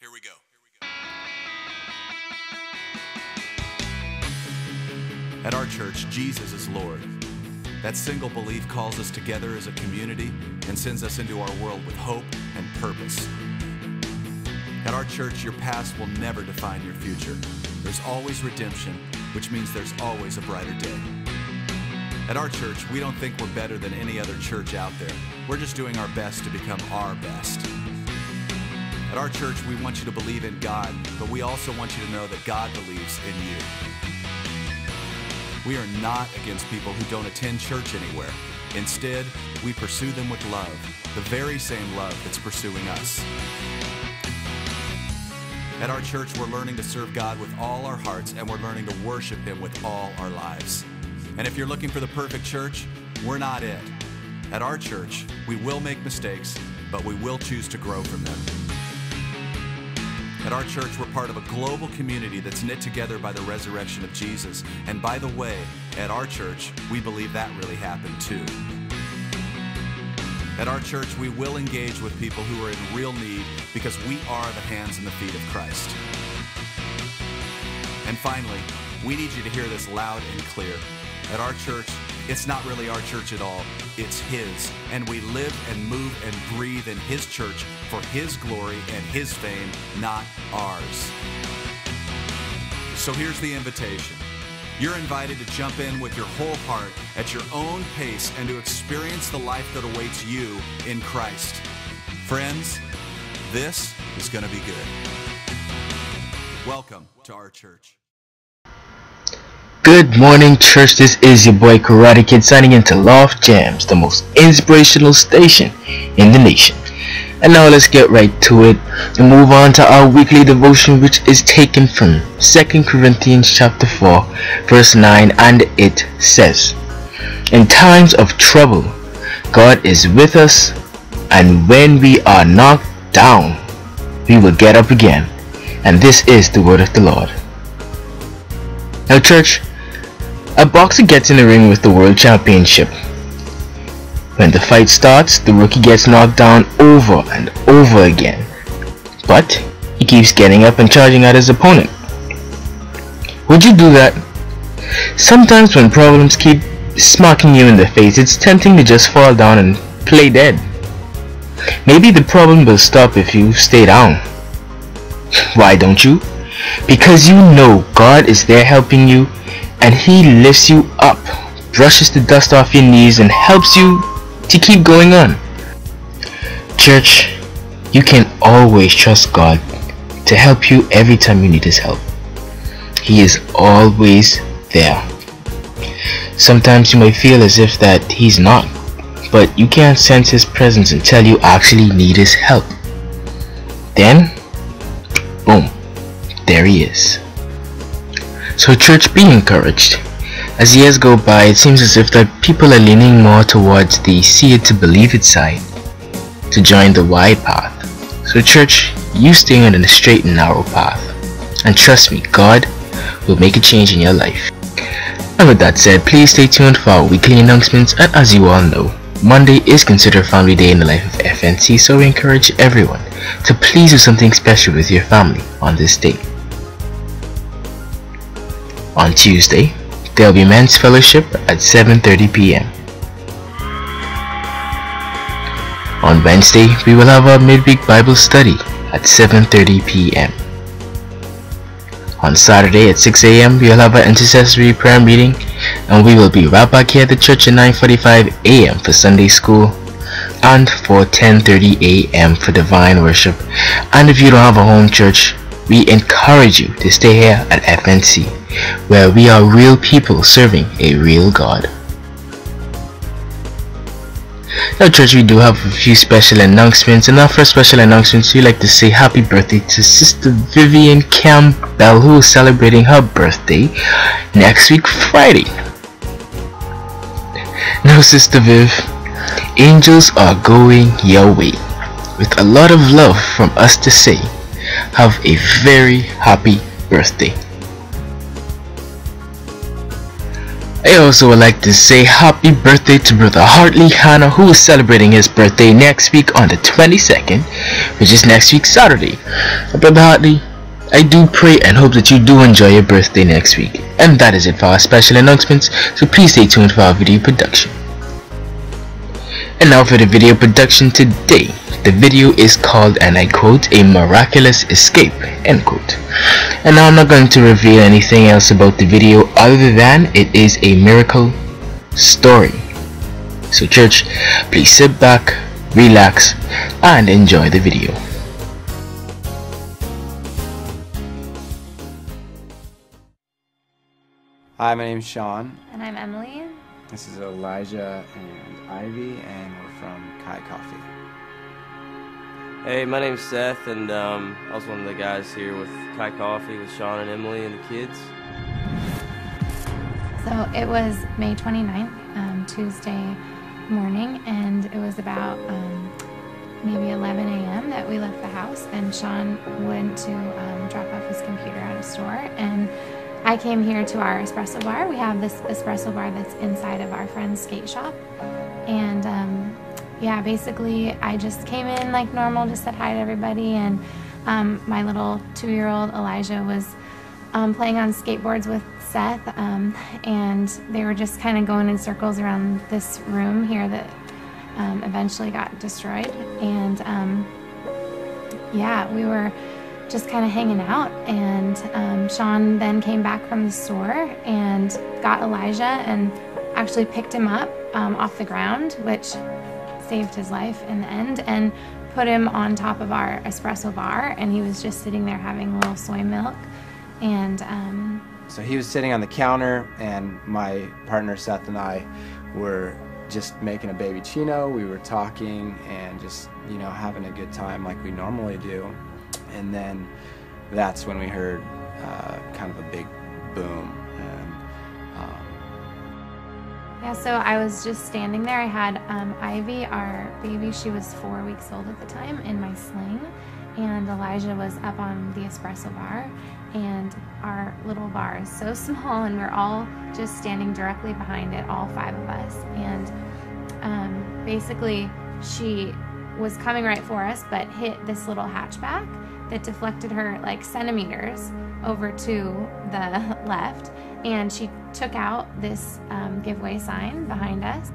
Here we go. At our church, Jesus is Lord. That single belief calls us together as a community and sends us into our world with hope and purpose. At our church, your past will never define your future. There's always redemption, which means there's always a brighter day. At our church, we don't think we're better than any other church out there. We're just doing our best to become our best. At our church, we want you to believe in God, but we also want you to know that God believes in you. We are not against people who don't attend church anywhere. Instead, we pursue them with love, the very same love that's pursuing us. At our church, we're learning to serve God with all our hearts, and we're learning to worship Him with all our lives. And if you're looking for the perfect church, we're not it. At our church, we will make mistakes, but we will choose to grow from them. At our church, we're part of a global community that's knit together by the resurrection of Jesus. And by the way, at our church, we believe that really happened too. At our church, we will engage with people who are in real need because we are the hands and the feet of Christ. And finally, we need you to hear this loud and clear. At our church, it's not really our church at all, it's His. And we live and move and breathe in His church for His glory and His fame, not ours. So here's the invitation. You're invited to jump in with your whole heart at your own pace and to experience the life that awaits you in Christ. Friends, this is going to be good. Welcome to our church. Good morning, church. This is your boy Karate Kid signing into Loft Jams, the most inspirational station in the nation. And now let's get right to it and move on to our weekly devotion, which is taken from 2 Corinthians chapter 4 verse 9, and it says, "In times of trouble, God is with us, and when we are knocked down, we will get up again." And this is the word of the Lord. Now, church, a boxer gets in the ring with the world championship. When the fight starts, the rookie gets knocked down over and over again, but he keeps getting up and charging at his opponent. Would you do that? Sometimes when problems keep smacking you in the face, it's tempting to just fall down and play dead. Maybe the problem will stop if you stay down. Why don't you? Because you know God is there helping you, and He lifts you up, brushes the dust off your knees, and helps you to keep going on. Church, you can always trust God to help you every time you need His help. He is always there. Sometimes you might feel as if that He's not, but you can't sense His presence until you actually need His help. Then, boom, there He is. So church, be encouraged. As years go by, it seems as if that people are leaning more towards the see it to believe it side to join the wide path. So church, you stay on the straight and narrow path, and trust me, God will make a change in your life. And with that said, please stay tuned for our weekly announcements. And as you all know, Monday is considered Family Day in the life of FNC, so we encourage everyone to please do something special with your family on this day. On Tuesday, there will be men's fellowship at 7:30 p.m. On Wednesday, we will have our midweek Bible study at 7:30 p.m. On Saturday at 6 a.m. we will have our intercessory prayer meeting, and we will be right back here at the church at 9:45 a.m. for Sunday school and for 10:30 a.m. for divine worship. And if you don't have a home church, we encourage you to stay here at FNC, where we are real people serving a real God. Now church, we do have a few special announcements, and our first special announcements, we like to say happy birthday to Sister Vivian Campbell, who is celebrating her birthday next week Friday. Now Sister Viv, angels are going your way with a lot of love from us to say, have a very happy birthday. I also would like to say happy birthday to Brother Hartley Hanna, who is celebrating his birthday next week on the 22nd. which is next week Saturday. Brother Hartley, I do pray and hope that you do enjoy your birthday next week. And that is it for our special announcements, so please stay tuned for our video production. And now for the video production today. The video is called, and I quote, "A Miraculous Escape," end quote. And now I'm not going to reveal anything else about the video other than it is a miracle story. So church, please sit back, relax, and enjoy the video. Hi, my name's Sean. And I'm Emily. This is Elijah and Ivy, and we're from Kai Coffee. Hey, my name's Seth, and I was one of the guys here with Kai Coffee with Sean and Emily and the kids. So it was May 29th, Tuesday morning, and it was about maybe 11 a.m. that we left the house, and Sean went to drop off his computer at a store, and I came here to our espresso bar. We have this espresso bar that's inside of our friend's skate shop, and yeah, basically I just came in like normal, just said hi to everybody, and my little 2-year-old Elijah was playing on skateboards with Seth, and they were just kind of going in circles around this room here that eventually got destroyed, and yeah, we were just kind of hanging out, and Sean then came back from the store and got Elijah and actually picked him up off the ground, which saved his life in the end, and put him on top of our espresso bar, and he was just sitting there having a little soy milk. And so he was sitting on the counter, and my partner Seth and I were just making a baby chino. We were talking and just, you know, having a good time like we normally do. And then that's when we heard kind of a big boom. And yeah, so I was just standing there. I had Ivy, our baby, she was 4 weeks old at the time, in my sling, and Elijah was up on the espresso bar, and our little bar is so small, and we're all just standing directly behind it, all 5 of us, and basically she was coming right for us, but hit this little hatchback that deflected her like centimeters over to the left, and she took out this giveaway sign behind us.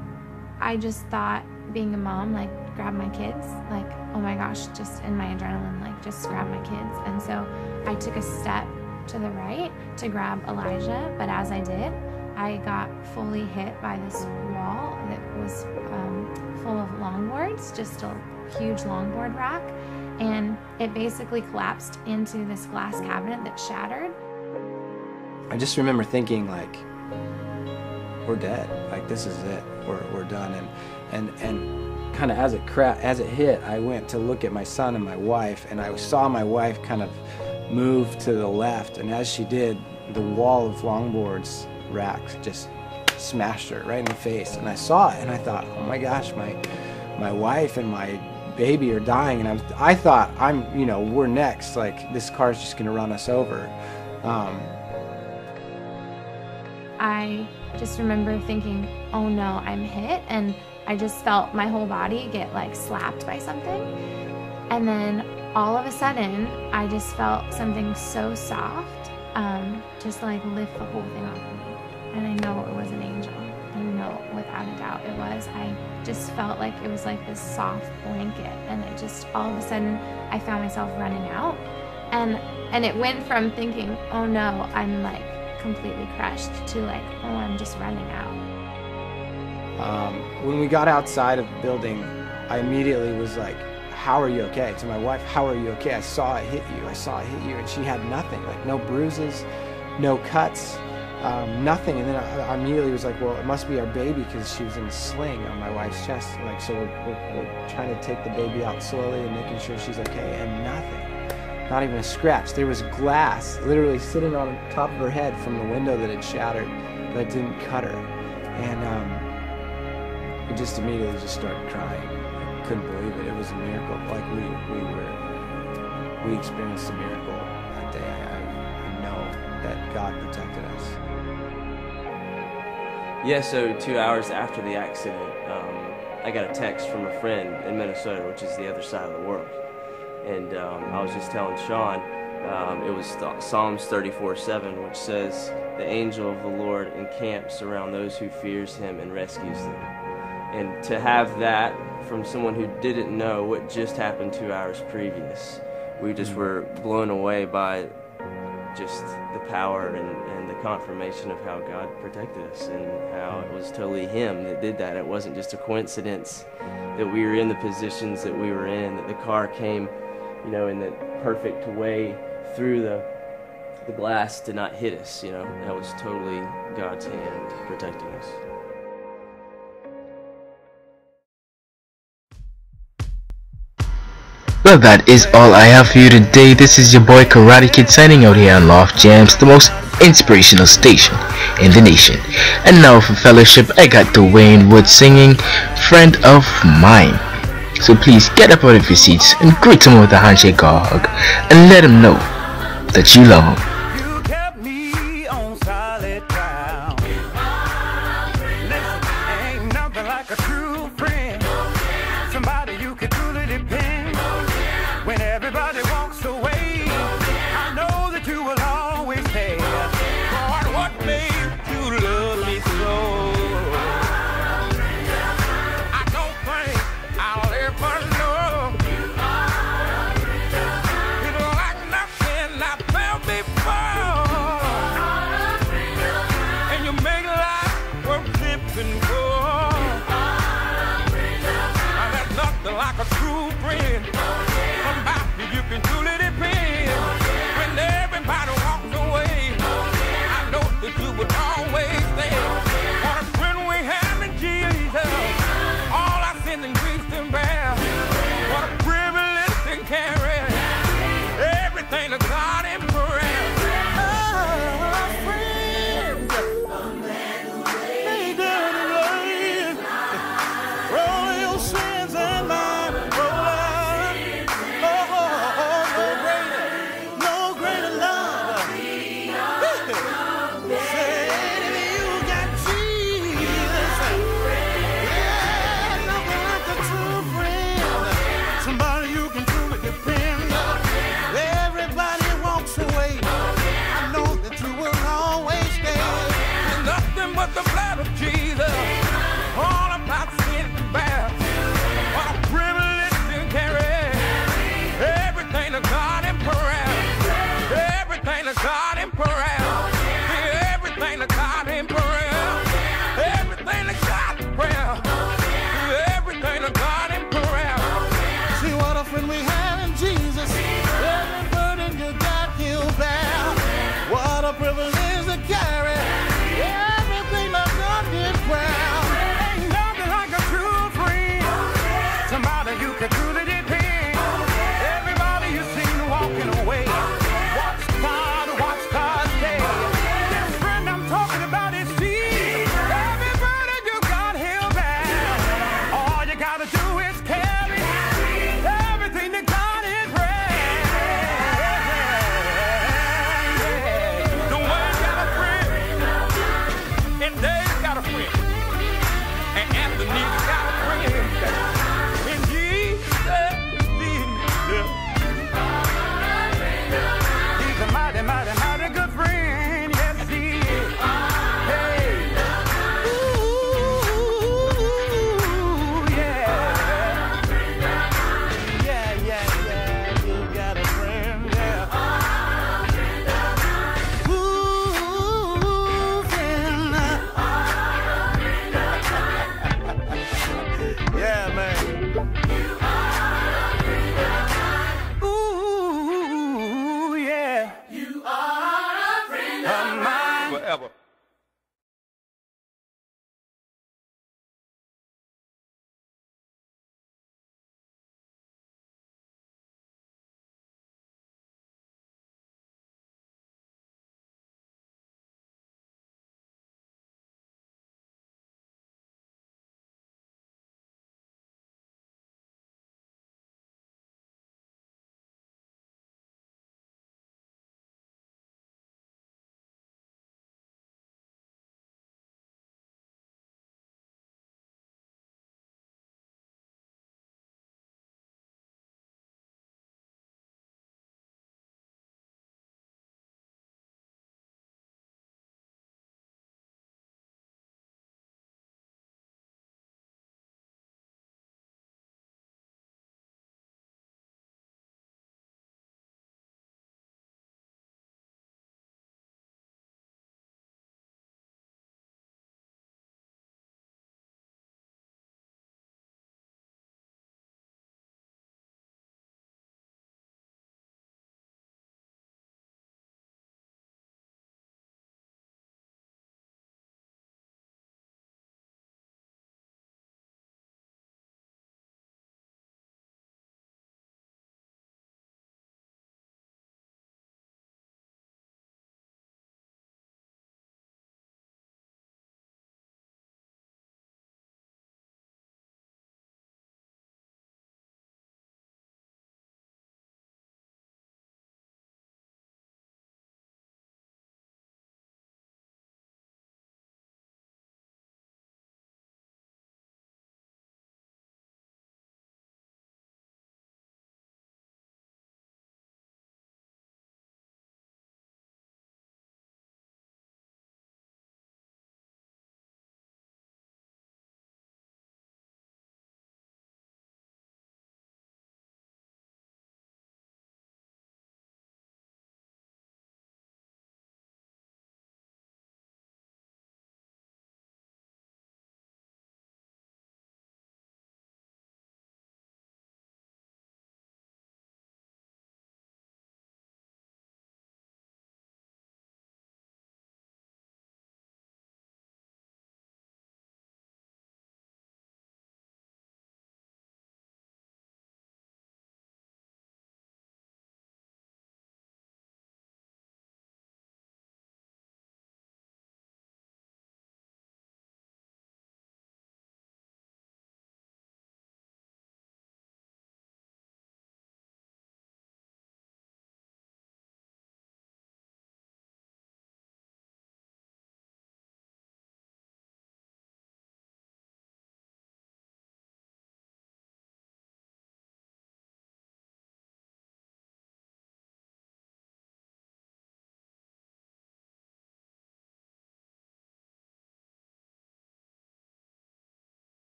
I just thought, being a mom, like, grab my kids, like, oh my gosh, just in my adrenaline, like, just grab my kids. And so I took a step to the right to grab Elijah, but as I did, I got fully hit by this wall that was full of longboards, just a huge longboard rack, and it basically collapsed into this glass cabinet that shattered. I just remember thinking, like, we're dead. Like, this is it. We're done. And kind of as it hit, I went to look at my son and my wife, and I saw my wife kind of move to the left, and as she did, the wall of longboards rack just smashed her right in the face. And I saw it, and I thought, oh my gosh, my wife and my baby are dying, and I thought, we're next, like, this car's just gonna run us over. I just remember thinking, oh no, I'm hit, and I just felt my whole body get like slapped by something, and then all of a sudden I just felt something so soft just like lift the whole thing off of me, and I know it was an angel. I know without a doubt it was. I just felt like it was like this soft blanket, and it just, all of a sudden I found myself running out, and it went from thinking, oh no, I'm like completely crushed, to like, oh, I'm just running out. When we got outside of the building, I immediately was like, how are you okay? To my wife, how are you okay? I saw it hit you. I saw it hit you. And she had nothing, like no bruises, no cuts, nothing. And then I immediately was like, well, it must be our baby, because she was in a sling on my wife's chest. Like, so we're trying to take the baby out slowly and making sure she's okay, and nothing. Not even a scratch. There was glass literally sitting on top of her head from the window that had shattered, but it didn't cut her. And we just immediately just started crying. Couldn't believe it. It was a miracle. Like, we experienced a miracle that day. I know that God protected us. Yeah, so 2 hours after the accident, I got a text from a friend in Minnesota, which is the other side of the world. And I was just telling Sean, it was Psalms 34:7, which says, "The angel of the Lord encamps around those who fears him and rescues them." And to have that from someone who didn't know what just happened 2 hours previous, we just were blown away by just the power and the confirmation of how God protected us and how it was totally him that did that. It wasn't just a coincidence that we were in the positions that we were in, that the car came, you know, in the perfect way through the glass to not hit us, you know. That was totally God's hand protecting us. Well, that is all I have for you today. This is your boy Karate Kid signing out here on Loft Jams, the most inspirational station in the nation. And now for fellowship, I got Dwayne Wood singing "Friend of Mine." So please get up out of your seats and greet him with a handshake or hug and let him know that you love him. You kept me on solid ground. Listen, ain't nothing like a true friend. Somebody you can truly depend. When everybody walks away, I know that you will always stay. Lord, what made you love me so? I don't think I'll ever know. It's like nothing I felt before. And you make life worth living for. There's nothing like a true friend. You can truly depend. When everybody walks away, I know that you would always stay. What a friend we have in Jesus. All our sin and grief to bear. What a privilege to carry everything to God in prayer. Oh, friend, lay down and lay. Roll your sins and mine. Roll out. Somebody you can truly depend on. Everybody wants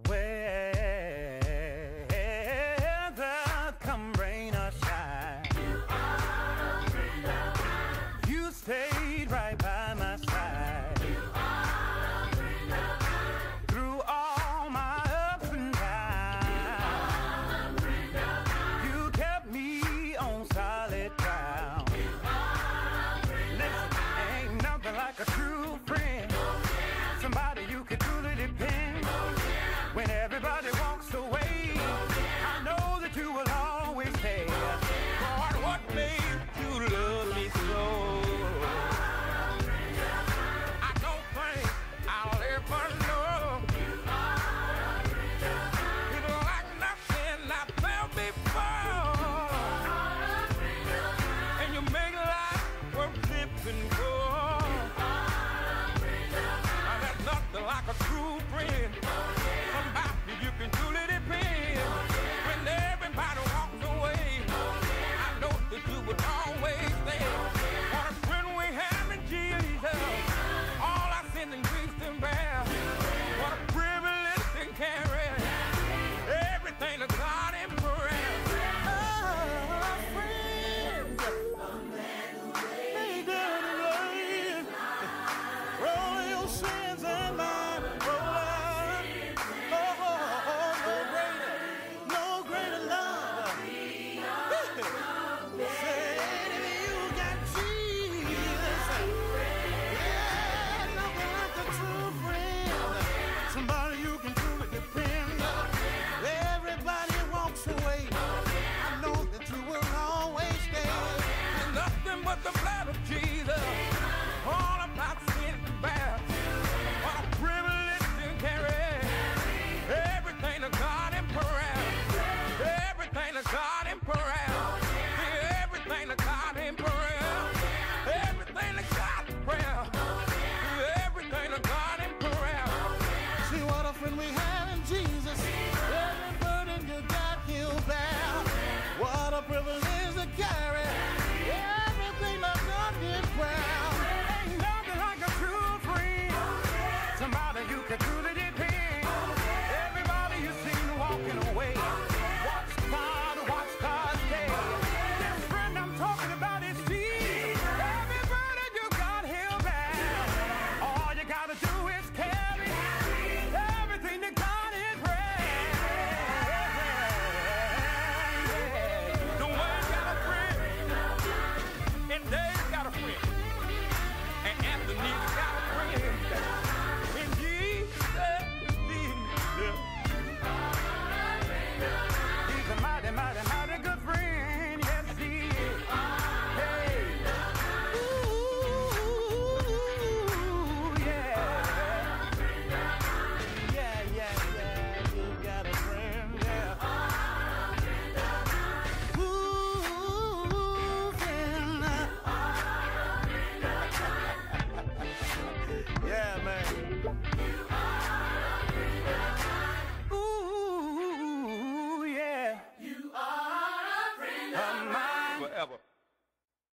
Whether come rain or shine, you stayed right by my side. Through all my ups and downs, you kept me on solid ground. Listen, ain't nothing like a true friend, somebody you could truly depend. Whenever